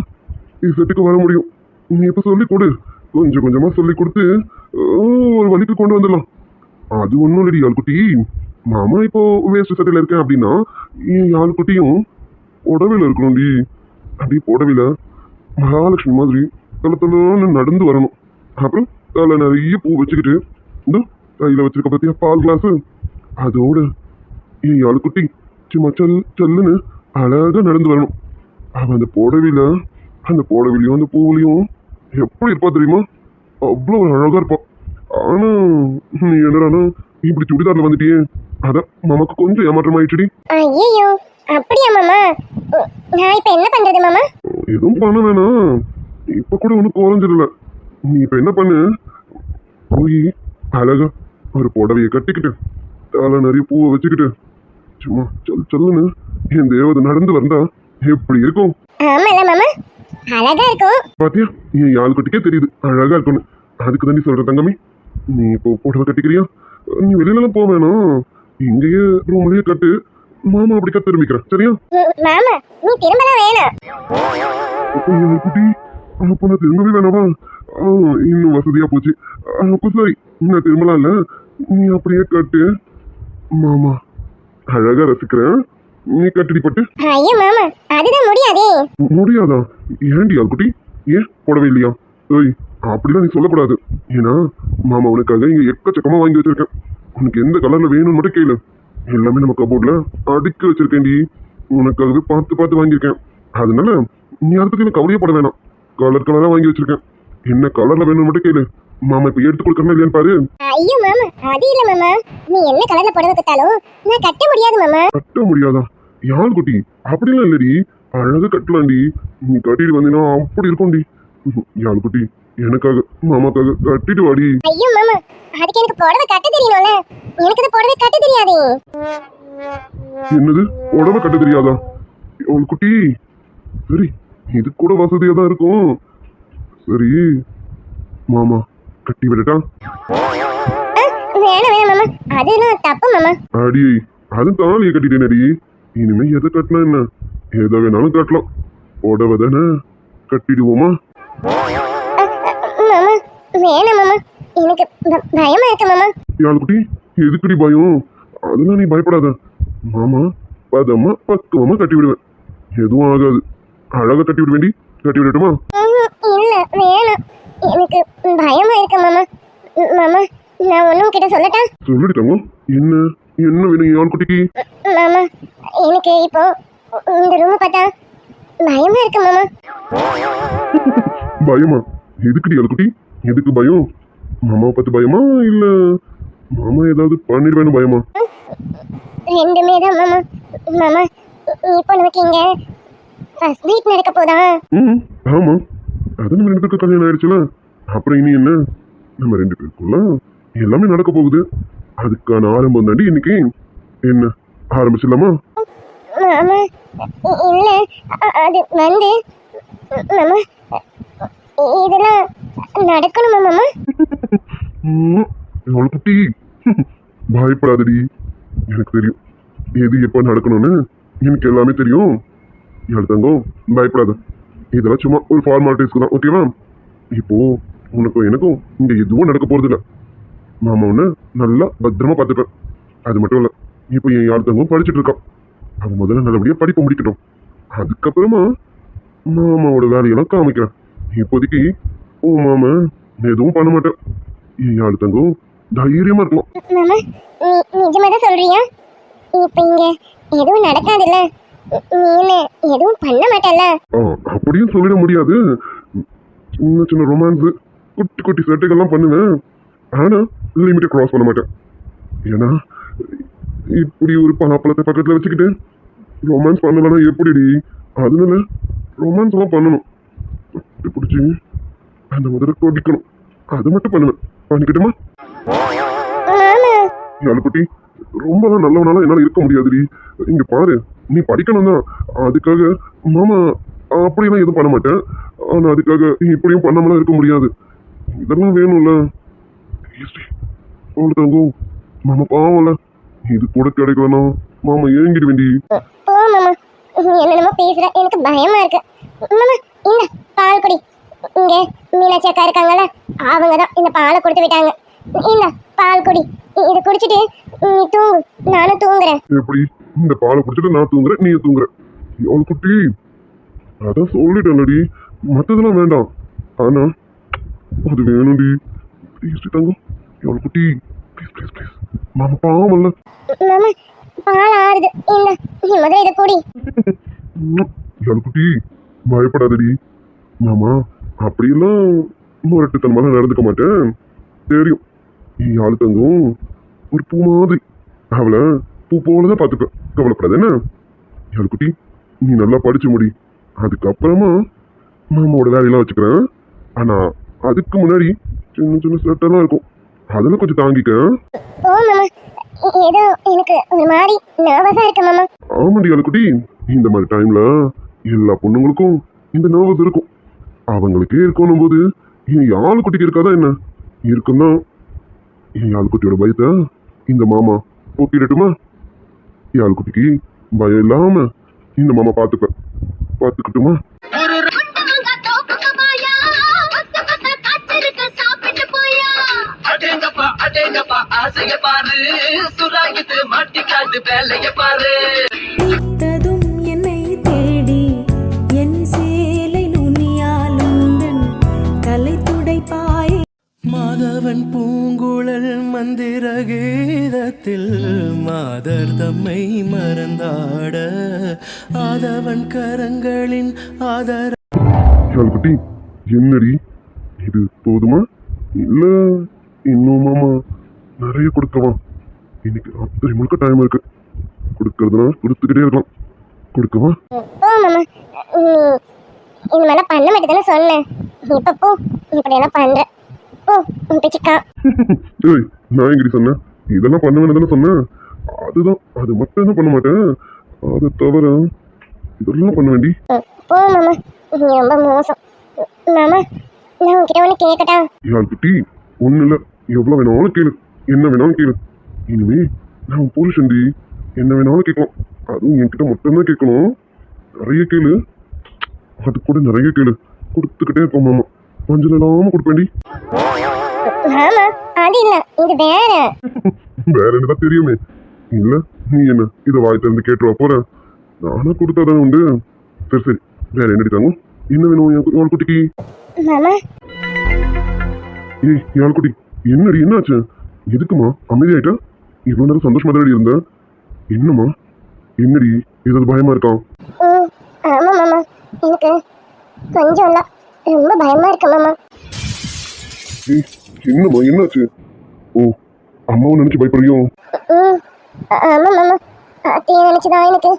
செட்டுக்கு வர முடியும். நீ இப்ப சொல்லிக் கொடு. கொஞ்சம் கொஞ்சமா சொல்லி கொடுத்து ஒரு வழிக்கு கொண்டு வந்துடலாம். அது ஒன்றும் இல்லடி யாழ் குட்டி. மாமா இப்போ வேஸ்ட் சட்டையில இருக்கேன் அப்படின்னா என் யாழ் குட்டியும் புடவையில இருக்கணும்டி. அப்படி புடவையில மகாலட்சுமி மாதிரி தொலைன்னு நடந்து வரணும். அப்புறம் தலை நிறைய பூ வச்சுக்கிட்டு இந்த கையில வச்சிருக்க பத்தியா பால் கிளாஸ், அதோட என் யாழ் குட்டி சும்மா சல்லுன்னு அழகா நடந்து வரணும். அவன் அந்த புடவையிலையும் அந்த பூவிலையும் எப்படி இருப்பா தெரியுமா? அவ்வளோ ஒரு அழகா இருப்பான். ஆனா நீ என்னடானா இப்படி சுடிதார்ல வந்துட்டியே, அதான் நமக்கு கொஞ்சம் ஏமாற்றம் ஆயிடுச்சுடி. ஐயோ அப்படியா மாமா? நான் இப்ப என்ன பண்றது மாமா? எதுவும் பண்ண வேணாம், இப்ப கூட ஒன்றும் குறைஞ்சிடல. நீ இப்ப என்ன பண்ணு, போய் அழகா ஒரு புடவையை கட்டிக்கிட்டு தலை நிறைய பூவை வச்சுக்கிட்டு சும்மா சொல்லுன்னு என் தேவதை நடந்து வந்தா எப்படி இருக்கும்? ஆமால மாமா, அழகா இருக்கும். பாத்தியா, என் யாழ் குட்டிக்கே தெரியுது அழகா இருக்கும்னு. அதுக்கு தான் நீ சொல்ற தங்கமி. நீ இப்போ புடவை கட்டிக்கிறியா? நீ வெளியில போக வேணாம், இங்கேயே ரூம்லயே கட்டு. மாமா அப்படி கத்து திரும்பிக்கிறேன், சரியா? மாமா நீ திரும்பலாம் வேணாம். யாழ் குட்டி, அப்ப நான் திரும்பவே வேணாவா? இன்னும் வசதியா போச்சு. அப்ப சரி, நான் திரும்பலாம் இல்ல, நீ அப்படியே கட்டு. மாமா அழகா ரசிக்கிறேன், நீ கட்டிடி பட்டு. ஐயோ மாமா, அதுதான் முடியாதே. முடியாதா? ஏன்டி யாழ் குட்டி, ஏன் புடவை இல்லையா? ஏய், அப்படிலாம் நீ சொல்லக்கூடாது. ஏன்னா மாமா உனக்காக இங்க எக்கச்சக்கமா வாங்கி வச்சிருக்கேன். உனக்கு எந்த கலர்ல வேணும்னு மட்டும் கேளு. எல்லாமே நம்ம கபோர்ட்ல அடுக்கி வச்சிருக்கேன்டி. உனக்காகவே பார்த்து பார்த்து வாங்கியிருக்கேன். அதனால நீ அதை பத்தி கவலையே பட வேணாம். கலர் கலரா வாங்கி வச்சிருக்கேன். என்ன கலர்ல வேணும்னு மட்டும் கேளு. மாமா இப்ப எடுத்து கொடுக்கறேன் இல்லையான்னு பாரு. ஐயோ மாமா, அது இல்ல மாமா, நீ என்ன கலர்ல புடவை கட்டாலும் நான் கட்ட முடியாது மாமா. கட்ட முடியாதா? யாழ் குட்டி அப்படிலாம் இல்லடி, அழகா கட்டலாம்டி. நீ கட்டிட்டு வந்தீங்கன்னா அப்படி இருக்கும்டி. யாழ் குட்டி, எனக்காக மாமாக்காக கட்டிட்டு வாடி. ஐயோ மாமா, அதுக்கு எனக்கு புடவை கட்ட தெரியணும்ல. எனக்கு அந்த புடவை கட்ட தெரியாதே. என்னது உடம்ப கட்ட தெரியாதா? யாழ் குட்டி, சரி இது கூட வசதியா தான் இருக்கும். சரி மாமா கட்டி விடட்டா? வேணாம் வேணாம் மாமா, அதெல்லாம் தப்பு மாமா. அடி, அது தாலியை கட்டிட்டேனடி. இனிமே எதை கட்டினா என்ன, எதை வேணாலும் கட்டலாம். புடவை தானே, கட்டிடுவோமா? மாமா வேணாம் மாமா, எனக்கு பயமா இருக்கு மாமா. யாழ் குட்டி, எதுக்குடி பயம்? அதெல்லாம் நீ பயப்படாத. மாமா பதமா பக்குவமா கட்டி விடுவேன், எதுவும் ஆகாது. அழகா கட்டி விட வேண்டி. கட்டி விடட்டுமா? இல்ல வேணாம், எனக்கு பயமா இருக்கு மாமா. மாமா நான் ஒண்ணும் கிட்ட சொல்லட்டா? சொல்லிட்டு தங்கம், என்ன என்ன வேணும் யாழ் குட்டிக்கு? மாமா எனக்கு இப்போ இந்த ரூம் பார்த்தா பயமா இருக்கு மாமா. பயமா? எதுக்குடி யாழ் குட்டி, எதுக்கு பயம்? மாமாவை பார்த்து பயமா இல்ல மாமா ஏதாவது பண்ணிடுவேன்னு பயமா? ரெண்டுமே தான் மாமா. மாமா இப்போ நமக்கு இங்க ஃபர்ஸ்ட் நைட் நடக்க போதா? ஆமா, அது நம்ம 2 பேருக்கு கல்யாணம் ஆயிடுச்சுல. அப்புறம் இனி என்ன, நம்ம 2 பேருக்குள்ள எல்லாமே நடக்க போகுது. அதுக்கான ஆரம்பம் தாண்டி இன்னைக்கு. என்ன ஆரம்பிச்சிடலாமா? மாமா இல்ல, அது வந்து மாமா இதெல்லாம் நடக்கணுமா மாமா? எவ்வளவு குட்டி, பயப்படாதடி. எனக்கு தெரியும் எது எப்போ நடக்கணும்னு எனக்கு எல்லாமே தெரியும். யாழ் தங்கம் பயப்படாத, இதெல்லாம் சும்மா ஒரு ஃபார்மாலிட்டிஸ்க்கு தான், ஓகேவா? இப்போ உனக்கும் எனக்கும் இங்க எதுவும் நடக்க போறது இல்லை. மாமா உன்னை நல்லா பத்திரமா பார்த்துப்பேன். அது மட்டும் இல்லை, இப்போ என் யாழ் தங்கம் படிச்சுட்டு இருக்கான். அவன் முதல்ல நல்லபடியா படிப்பை முடிக்கட்டும். அதுக்கப்புறமா மாமாவோட வேலையெல்லாம் காமிக்கிறேன். இப்போதைக்கு உன் மாமா எதுவும் பண்ண மாட்டேன். என் யாழ் தங்கம் தைரியமா இருக்கலாம். மாமா நிஜமா தான் சொல்றியா? இப்ப இங்க எதுவும் நடக்காதுல்ல? நீ என்ன எதுவும் பண்ண மாட்டல்ல? அப்படியும் சொல்லிட முடியாது. சின்ன சின்ன ரொமான்ஸ், குட்டி குட்டி சேட்டைகள்லாம் பண்ணுவேன். ஆனா லிமிட்டை கிராஸ் பண்ண மாட்டேன். ஏன்னா இப்படி ஒரு பலாப்பழத்தை பக்கத்துல வச்சுக்கிட்டு ரொமான்ஸ் பண்ணலன்னா எப்படிடி? அதனால ரொமான்ஸ் எல்லாம் பண்ணணும். பிடிச்சி அந்த முதல்ல கொடிக்கணும். அது மட்டும் பண்ணுவேன். பண்ணிக்கிட்டுமா? மாமா யாழ்குட்டி, ரொம்பலாம் நல்லவனால என்னால இருக்க முடியாதுடி. இங்க பாரு, நீ படிக்கணும் தான். அதுக்காக மாமா அப்படியெல்லாம் எதுவும் பண்ண மாட்டேன். ஆனா அதுக்காக இப்படியும் பண்ணாமலாம் இருக்க முடியாது. இதெல்லாம் வேணும்ல. தங்கும், மாமா பாவம்ல, இது கூட கிடைக்கலனா மாமா ஏங்கிட வேண்டி. போ மாமா, நீ என்னென்னமோ பேசுற, எனக்கு பயமா இருக்கு. மாமா இந்த பால் குடி. இங்க மீனாட்சி அக்கா இருக்காங்கல்ல, அவங்க தான் இந்த பாலை கொடுத்து விட்டாங்க. இந்த பால் குடி, இதை குடிச்சிட்டு நீ தூங்கு, நானும் தூங்குறேன். எப்படி இந்த பாலை குடிச்சிட்டு நான் தூங்குறேன், நீ தூங்குற? அவள் குட்டி, அதான் சொல்லிட்டேன்டி, மற்றதெல்லாம் வேண்டாம். ஆனா அது வேணும்டி. ப்ளீஸ் தங்கம், அவள் குட்டி, ப்ளீஸ் ப்ளீஸ் ப்ளீஸ். மாமா பாவம்ல. மாமா பால் ஆறுது, இந்த நீ முதல்ல இதை குடி. அவள் குட்டி, பயப்படாதடி. மாமா அப்படியெல்லாம் முரட்டுத்தனமாக நடந்துக்க மாட்டேன், தெரியும். என் ஆளு தங்கும் ஒரு பூ மாதிரி, அவளை பூ போலதான் பார்த்துப்பேன். கவலைப்படாத என்ன? யாழ் குட்டி, நீ நல்லா படிச்சு முடி. அதுக்கப்புறமா மாமாவோட வேலையெல்லாம் வச்சுக்கிறேன். ஆனா அதுக்கு முன்னாடி சின்ன சின்ன சேட்டெல்லாம் இருக்கும், அதெல்லாம் கொஞ்சம் தாங்கிக்க. ஓ மாமா, ஏதோ எனக்கு ஒரு மாதிரி நர்வஸா இருக்கு மாமா. ஆமாடி யாழ் குட்டி, இந்த மாதிரி டைம்ல எல்லா பொண்ணுங்களுக்கும் இந்த நர்வஸ் இருக்கும். அவங்களுக்கே இருக்கணும் போது என் யாழ் குட்டிக்கு இருக்காதா என்ன? இருக்குன்னா என் யாழ் குட்டியோட பயத்தை இந்த மாமா போக்கிடட்டுமா? யாழ் குட்டிக்கு பயம் இல்லாம இந்த மாமா பார்த்துக்கட்டுமா? ஆசைய பாரு, சுராகித்து மாட்டிக்காது வேலைய பாரு. என்னை தேடி என் சேலை நுனியாலுந்தன் தலை துடைப்பாய். மாதவன் பூங்குழல் மந்திர கீதத்தில் மாதர் தம்மை மறந்தாட ஆதவன் கரங்களின் ஆதர. யாழ் குட்டி, என்னடி இது போதுமா? இல்ல இன்னும் மாமா நிறைய கொடுக்கவா? இன்னைக்கு ராத்திரி முழுக்க டைம் இருக்கு. கொடுக்கறதுனா கொடுத்துக்கிட்டே இருக்கலாம். கொடுக்கவா? ஓ மாமா, இந்த மாதிரிலாம் பண்ண மாட்டேதானே சொன்னேன். இப்ப போ, இப்படி எல்லாம் பண்ற. போ பிச்சுக்கா. ஏய், நான் எங்கடி சொன்னேன்? இதெல்லாம் பண்ண வேண்டியதானே சொன்னேன். அதுதான், அது மட்டும் தான் பண்ண மாட்டேன். அதை தவிர இதெல்லாம் பண்ண வேண்டி. போ மாமா, நீ ரொம்ப மோசம். மாமா நான் உங்ககிட்ட ஒன்று கேட்கட்டா? யாழ் குட்டி, ஒன்றும் இல்லை, எவ்வளோ வேணாலும் கேளு, என்ன வேணாலும் கேளு. இனிமே நான் புருஷன்டி, என்ன வேணாலும் கேட்கலாம். அதுவும் என்கிட்ட மட்டும்தான் கேட்கணும். நிறைய கேளு, அது கூட நிறைய கேளு. கொடுத்துக்கிட்டே இருப்போம் மாமா, மஞ்சள் இல்லாமல் கொடுப்பேன்டி. மாமா அது இல்ல, இது வேற. வேற என்னதான் தெரியுமே. இல்ல நீ என்ன இதை வாய் திறந்து கேட்டுருவா போற? நானும் கொடுத்தாதானே உண்டு. சரி சரி, வேற என்னடி தாங்க? என்ன வேணும் யாழ் குட்டிக்கு? மாமா ஏய் யாழ் குட்டி, என்னடி என்னாச்சு? எதுக்குமா அமைதியாயிட்டா? இவ்வளவு நேரம் சந்தோஷமா தான் இருந்த. என்னம்மா, என்னடி ஏதாவது பயமா இருக்கா? ஆமா மாமா, எனக்கு கொஞ்சம் இல்ல, ரொம்ப பயமா இருக்கு மாமா. ஏய் என்னம்மா என்னாச்சு? ஓ, அம்மாவை நினைச்சு பயப்படுறியோ? ஆமா மாமா, அத்தையை நினைச்சுதான் எனக்கு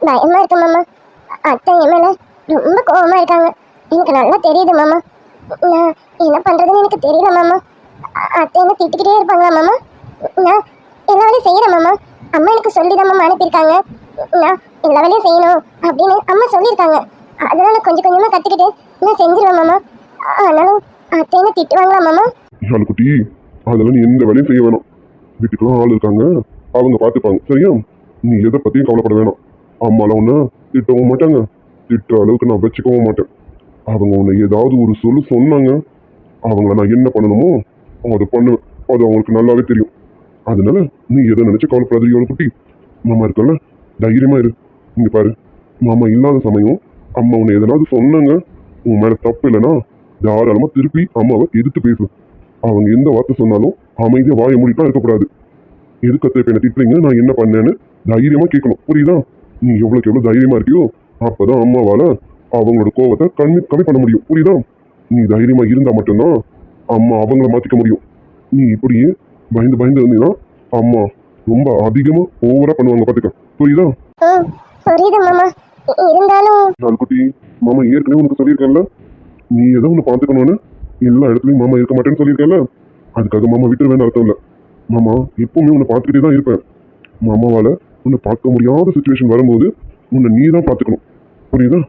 பயமா இருக்கு மாமா. அத்தை என் மேல ரொம்ப கோவமா இருக்காங்க, எனக்கு நல்லா தெரியுது மாமா. நான் என்ன பண்றதுன்னு எனக்கு தெரியல மாமா. அத்தை என்ன திட்டிக்கிட்டே இருப்பாங்களா மாமா? நான் எல்லா வேலையும் செய்யறேன் மாமா. அம்மா எனக்கு சொல்லிதான் மாமா அனுப்பியிருக்காங்க. நான் எல்லா வேலையும் செய்யணும் அப்படின்னு அம்மா சொல்லியிருக்காங்க. அதனால கொஞ்சம் கொஞ்சமா கத்துக்கிட்டு நான் செஞ்சிருவேன் மாமா. ஆனாலும் அத்தை என்ன திட்டுவாங்களா மாமா? யாழ் குட்டி, அதெல்லாம் நீ எந்த வேலையும் செய்ய வேணாம். வீட்டுக்குலாம் ஆள் இருக்காங்க, அவங்க பார்த்துப்பாங்க, சரியா? நீ எதை பத்தியும் கவலைப்பட வேணாம். அம்மாலாம் உன்னை திட்டவும் மாட்டாங்க, திட்டுற அளவுக்கு நான் வச்சுக்கவும் மாட்டேன். அவங்க உன்னை ஏதாவது ஒரு சொன்னாங்க, அவங்கள நான் என்ன பண்ணணுமோ அதை பண்ணுவேன். அது அவங்களுக்கு நல்லாவே தெரியும். அதனால நீ எதை நினைச்சு கவலைப்படாத எவ்வளோ குட்டி. மாமா இருக்கல, தைரியமா இரு. இங்க பாரு, மாமா இல்லாத சமயம் அம்மா உன்னை எதனாவது சொன்னாங்க, உன் மேல தப்பு இல்லைன்னா தாராளமா திருப்பி அம்மாவை எதிர்த்து பேசு. அவங்க எந்த வார்த்தை சொன்னாலும் அமைதியா வாயை மூடிட்டா இருக்கக்கூடாது. எதுக்கு அத்தை என்ன திட்டுறீங்க, நான் என்ன பண்ணேன்னு தைரியமா கேட்கணும். புரியுதா? நீ எவ்வளவுக்கு எவ்வளவு தைரியமா இருக்கியோ அப்பதான் அம்மாவால அவங்களோட கோவத்தை கம்மி பண்ண முடியும். புரியுதா? நீ தைரியமா இருந்தா மட்டும்தான் அம்மா அவங்கள மாத்திக்க முடியும். நீ இப்படியே பயந்து இருந்தீங்கன்னா அம்மா ரொம்ப அதிகமா ஓவரா பண்ணுவாங்க, பாத்துக்க. புரியுதா? புரியுது மாமா. இருந்தாலும் நாள்குட்டி, மாமா ஏற்கனவே உனக்கு சொல்லியிருக்கேன்ல, நீ ஏதோ ஒன்று பார்த்துக்கணும்னு. எல்லா இடத்துலயும் மாமா இருக்க மாட்டேன்னு சொல்லியிருக்கேன்ல, அதுக்காக மாமா விட்டுருவேன்னு அர்த்தம் இல்லை. மாமா எப்பவுமே உன்னை பார்த்துக்கிட்டே தான் இருப்பேன். மாமாவால உன்னை பார்க்க முடியாத சுச்சுவேஷன் வரும்போது உன்னை நீ தான் பார்த்துக்கணும். புரியுதா?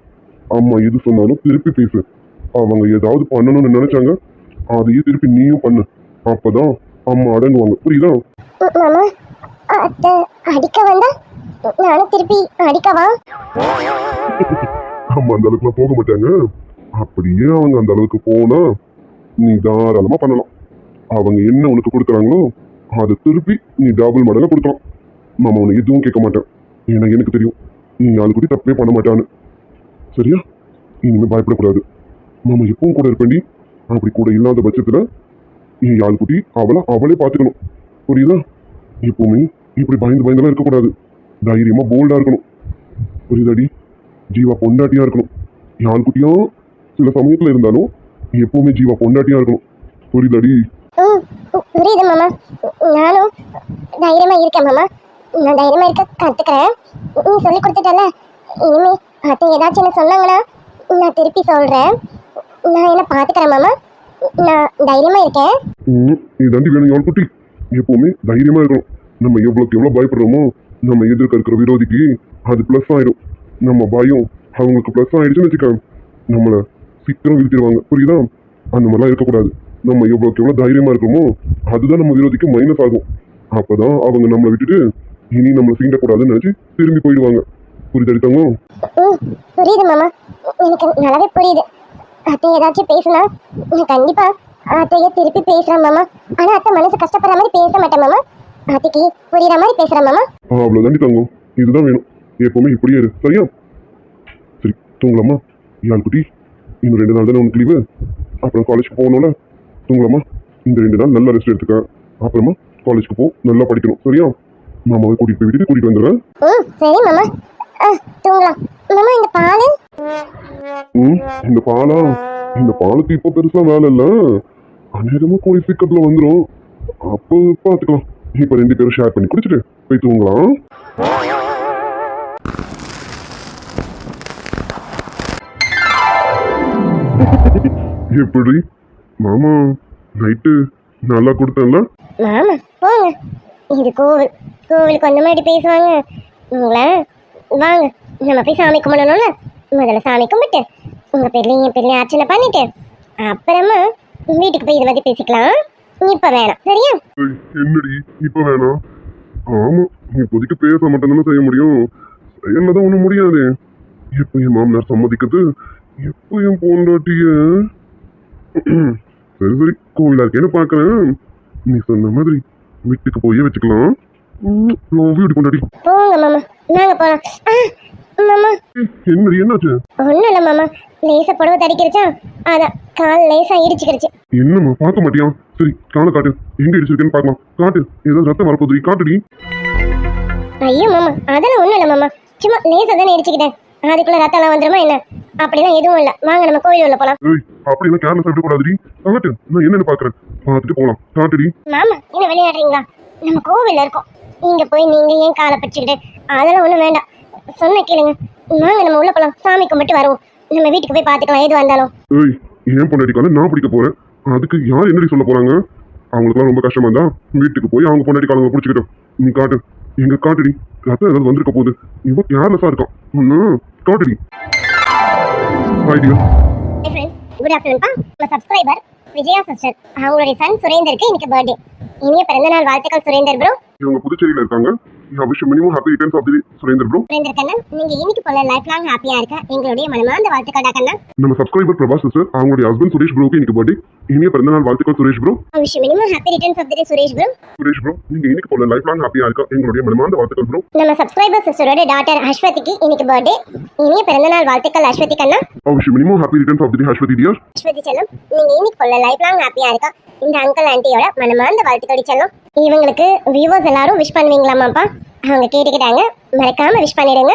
அம்மா எது சொன்னாலும் திருப்பி பேசு. அவங்க ஏதாவது பண்ணணும்னு நினைச்சாங்க, அதையே திருப்பி நீயும் பண்ணு. அப்பதான் அம்மா அடங்குவாங்க. புரியுதா? மாமா, அத்தை அடிக்க வந்தா நானும் திருப்பி அடிக்கவா? அம்மா அந்த அளவுக்குலாம் போக மாட்டாங்க. அப்படியே அவங்க அந்த அளவுக்கு போனா நீ தாராளமா பண்ணலாம். அவங்க என்ன உனக்கு கொடுக்குறாங்களோ அதை திருப்பி நீ டபுள் மடங்கா கொடுக்கலாம். மாமா உன்னை எதுவும் கேட்க மாட்டேன். ஏன்னா எனக்கு தெரியும் நீ ஆளுக்குட்டி தப்பே பண்ண மாட்டான்னு. சரியா? இனிமே பயப்படக்கூடாது. மாமா எப்பவும் கூட இருப்பேன்டி. அப்படி கூட இல்லாத பட்சத்துல என் ஆளுக்குட்டி அவளே பார்த்துக்கணும். புரியுதா? எப்பவுமே இப்படி பயந்துலாம் இருக்கக்கூடாது. தைரியமா போல்டா இருக்கணும். புரியுதாடி? ஜீவா பொண்டாட்டியா இருக்கணும். யான் குட்டியா சில சமயத்துல இருந்தாலும் எப்பவுமே ஜீவா பொண்டாட்டியா இருக்கணும். புரியுதாடி? புரியுது மாமா. நானும் தைரியமா இருக்கேன் மாமா. நான் தைரியமா இருக்க கத்துக்கிறேன். நீ சொல்லி கொடுத்துட்டல, இனிமே அத்தை ஏதாச்சும் என்ன சொன்னாங்கன்னா நான் திருப்பி சொல்றேன். நான் என்ன பாத்துக்கிறேன் மாமா. நான் தைரியமா இருக்கேன். இதாண்டி வேணும் யான் குட்டி. எப்பவுமே தைரியமா இருக்கணும். நம்ம எவ்வளவுக்கு எவ்வளவு பயப்படுறோமோ நம்ம எதிர்க்க இருக்கிற விரோதிக்கு அது பிளஸ் ஆயிடும். நம்ம பயம் அவங்களுக்கு பிளஸ் ஆயிடுச்சுன்னு வச்சுக்க, நம்மளை சீக்கிரம் வீழ்த்திடுவாங்க. புரியுதா? அந்த மாதிரிலாம் இருக்கக்கூடாது. நம்ம எவ்வளவுக்கு எவ்வளவு தைரியமா இருக்கோமோ அதுதான் நம்ம விரோதிக்கு மைனஸ் ஆகும். அப்பதான் அவங்க நம்மளை விட்டுட்டு இனி நம்மளை சீண்டக்கூடாதுன்னு நினைச்சு திரும்பி போயிடுவாங்க. புரியுது தங்கம்? புரியுது மாமா. எனக்கு நல்லாவே புரியுது. அத்தை ஏதாச்சும் பேசுனா நான் கண்டிப்பா அத்தைய திருப்பி பேசுறேன் மாமா. ஆனா அத்தை மனசு கஷ்டப்படுற மாதிரி பேச மாட்டேன் மாமா. அத்தைக்கு புரியுற மாதிரி பேசுறேன் மாமா. அவ்வளவுதாண்டி தங்கம். இதுதான் வேணும். எப்பவுமே இப்படியே இரு. சரியா? சரி, தூங்கலாமா? யான் குட்டி, இன்னும் 2 நாள் தானே உனக்கு லீவு. அப்புறம் காலேஜ்க்கு போகணும்ல, தூங்கலாமா? இந்த 2 நாள் நல்லா ரெஸ்ட் எடுத்துக்க. அப்புறமா காலேஜ்க்கு போ, நல்லா படிக்கணும். சரியா? மாமாவை கூட்டிட்டு போய் விட்டுட்டு கூட்டிட்டு வந்துடுறேன். சரி மாமா. தூங்கலாம் மாமா. இந்த பால் இந்த பாலுக்கு இப்போ பெருசா வேலை இல்ல. அநேகமா கூடிய சீக்கிரத்துல வந்துடும். அப்போ பார்த்துக்கலாம். இப்ப 2 பேரும் ஷேர் பண்ணி குடிச்சிட்டு போய் தூங்கலாம். எப்படி மாமா நைட்டு நல்லா கொடுத்தேன்ல? மாமா போங்க. இது கோவிலுக்கு அந்த மாதிரி பேசுவாங்க உங்களை. வாங்க நம்ம போய் சாமி கும்பிடணும்ல. முதல்ல சாமி கும்பிட்டு உங்க பேர்லையும் என் பேர்லையும் அர்ச்சனை பண்ணிட்டு அப்புறமா வீட்டுக்கு போய் இதை பத்தி பேசிக்கலாம். இப்ப வேணாம். சரியா? என்னடி இப்ப வேணாம்? ஆமா, இப்போதைக்கு பேச மட்டும்தானே செய்ய முடியும். என்னதான் ஒண்ணும் முடியாது. எப்ப என் மாமனார் சம்மதிக்கிறது, எப்ப என் பொண்டாட்டிய. சரி கோவிலா இருக்கேன்னு பாக்குறேன். நீ சொன்ன மாதிரி வீட்டுக்கு போய் வச்சுக்கலாம். வீடு கொண்டாடி போங்க மாமா. நாங்க போலாம். மாமா என்னடி என்னாச்சு? ஒண்ணும் இல்ல மாமா. லேசா புடவை தடிக்கிருச்சா, அதான் கால் லேசா இடிச்சுக்கிடுச்சு. என்னம்மா பார்க்க மாட்டியா? சரி காலை காட்டு, எங்க இடிச்சிருக்கேன்னு பார்க்கலாம். காட்டு, ஏதாவது ரத்தம் வரப்போகுது, காட்டுடி. ஐயோ மாமா, அதெல்லாம் ஒண்ணும் இல்ல மாமா. சும்மா லேசா தானே இடிச்சுக்கிட்டேன். அதுக்குள்ள ரத்தம் எல்லாம் வந்துருமா என்ன? அப்படிலாம் எதுவும் இல்ல. வாங்க நம்ம கோயில் உள்ள போலாம். அப்படிலாம் கேர்லெஸ் விடக்கூடாதுடி. காட்டு, நான் என்னன்னு பாக்குறேன். பார்த்துட்டு போலாம். காட்டுடி. மாமா என்ன விளையாடுறீங்களா? நம்ம கோவில்ல இருக்கோம். இங்க போய் நீங்க ஏன் காலை பிடிச்சுக்கிட்டு? அதெல்லாம் ஒண்ணும் வேண்டாம். சொன்ன கேளுங்க. வாங்க நம்ம உள்ள போலாம். சாமி கும்பிட்டு வருவோம். நம்ம வீட்டுக்கு போய் பாத்துக்கலாம் எது வந்தாலும். ஏன் பொண்டாட்டிக்கால நான் பிடிக்க போறேன். அதுக்கு யார் என்னடி சொல்ல போறாங்க? அவங்களுக்குலாம் ரொம்ப கஷ்டமா இருந்தா வீட்டுக்கு போய் அவங்க பொண்டாட்டி காலங்க பிடிச்சிக்கிட்டோம். நீ காட்டு, எங்க காட்டுடி. ரத்தம் ஏதாவது வந்திருக்க போகுது. இவ கேர்லெஸ்ஸா இருக்கான். காட்டுடி. குட் ஆஃப்டர்நூன்பா. நம்ம சப்ஸ்கிரைபர் விஜயா சிஸ்டர், அவங்களுடைய சன் சுரேந்தருக்கு இன்னைக்கு பர்த்டே. இனிய பிறந்த நாள் வாழ்த்துக்கள் சுரேந்தர் ப்ரோ. இவங்க புதுச்சேரியில இருக்காங்க. I wish you many more happy returns of the day, Surender bro. Surender Kannan, நீங்க இன்னைக்கு போல லைஃப் லாங் ஹாப்பியா இருக்க எங்களுடைய மனமார்ந்த வாழ்த்துக்கள் கண்ணன். நம்ம சப்ஸ்கிரைபர் பிரபா சிஸ்டர் அவங்களுடைய ஹஸ்பண்ட் சுரேஷ் ப்ரோக்கு இன்னைக்கு பர்த்டே. இனிய பிறந்தநாள் வாழ்த்துக்கள் Suresh bro. I wish you many more happy returns of the day Suresh bro. Suresh bro, நீங்க இன்னைக்கு போல லைஃப் லாங் ஹாப்பியா இருக்க எங்களுடைய மனமார்ந்த வாழ்த்துக்கள் ப்ரோ. நம்ம சப்ஸ்கிரைபர் சிஸ்டரோட டாட்டர் அஸ்வதிக்கு இன்னைக்கு பர்த்டே. இனிய பிறந்தநாள் வாழ்த்துக்கள் அஸ்வதி கண்ணா. I wish you many more happy returns of the day, Aswathi dear. Aswathi செல்லம், நீங்க இன்னைக்கு போல லைஃப் லாங் ஹாப்பியா இருக்க இந்த அங்கிள் ஆண்டியோட மனமார்ந்த வாழ்த்துக்கள் செல்லம். இவங்களுக்கு வியூவர்ஸ் எல்லாரும் விஷ் பண்ணுவீங்களாமாப்பா? அவங்க கேட்டுக்கிட்டாங்க, மறக்காம விஷ் பண்ணிடுங்க.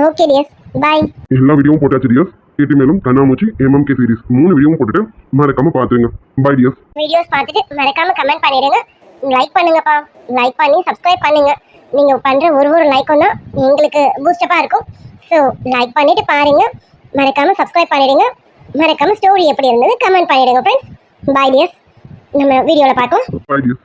Okay dears, bye. எல்லா வீடியோவும் போட்டாச்சு டியர்ஸ். கேட்டி மேலும் கண்ணாமூச்சி MMK சீரிஸ் 3 வீடியோவும் போட்டுட்டு மறக்காம பாத்துருங்க. By tears. வீடியோஸ் பார்த்துட்டு மறக்காம கமெண்ட் பண்ணிடுங்க. லைக் பண்ணுங்கப்பா. லைக் பண்ணி சப்ஸ்கிரைப் பண்ணுங்க. நீங்க பண்ற ஒரு லைக்கும் தான் எங்களுக்கு பூஸ்டப்பா இருக்கும். ஸோ லைக் பண்ணிட்டு பாருங்க, மறக்காம சப்ஸ்கிரைப் பண்ணிடுங்க. மறக்காம ஸ்டோரி எப்படி இருந்தது கமெண்ட் பண்ணிடுங்க ஃப்ரெண்ட்ஸ். By tears. நம்ம வீடியோவில் பார்க்கலாம். Bye tears.